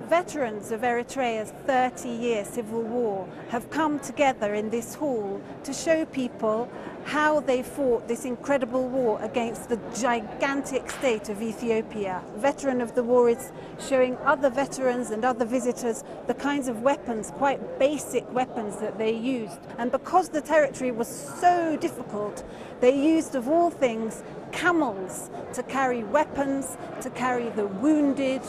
Veterans of Eritrea's 30-year civil war have come together in this hall to show people how they fought this incredible war against the gigantic state of Ethiopia. A veteran of the war is showing other veterans and other visitors the kinds of weapons, quite basic weapons, that they used. And because the territory was so difficult, they used, of all things, camels to carry weapons, to carry the wounded.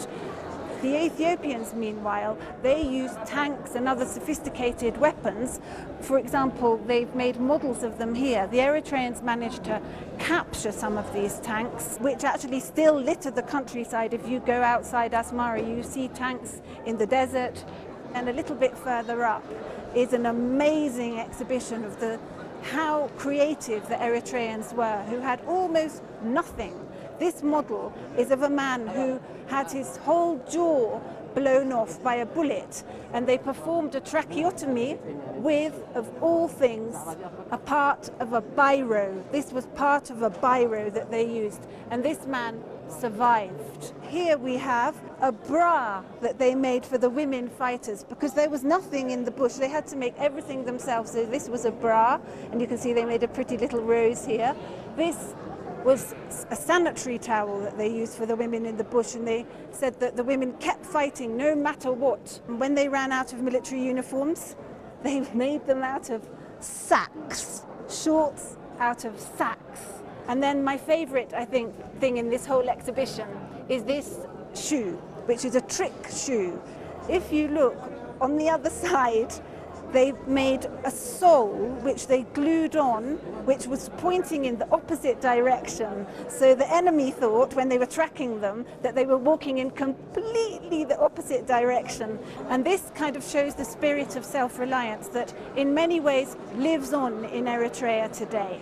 The Ethiopians, meanwhile, they used tanks and other sophisticated weapons. For example, they've made models of them here. The Eritreans managed to capture some of these tanks, which actually still litter the countryside. If you go outside Asmara, you see tanks in the desert. And a little bit further up is an amazing exhibition of how creative the Eritreans were, who had almost nothing. This model is of a man who had his whole jaw blown off by a bullet, and they performed a tracheotomy with, of all things, a part of a biro. This was part of a biro that they used, and this man survived. Here we have a bra that they made for the women fighters, because there was nothing in the bush. They had to make everything themselves, so this was a bra, and you can see they made a pretty little rose here. This was a sanitary towel that they used for the women in the bush, and they said that the women kept fighting no matter what. And when they ran out of military uniforms, they made them out of sacks, shorts out of sacks. And then my favorite, I think, thing in this whole exhibition is this shoe, which is a trick shoe. If you look on the other side, they made a sole which they glued on, which was pointing in the opposite direction. So the enemy thought, when they were tracking them, that they were walking in completely the opposite direction. And this kind of shows the spirit of self-reliance that in many ways lives on in Eritrea today.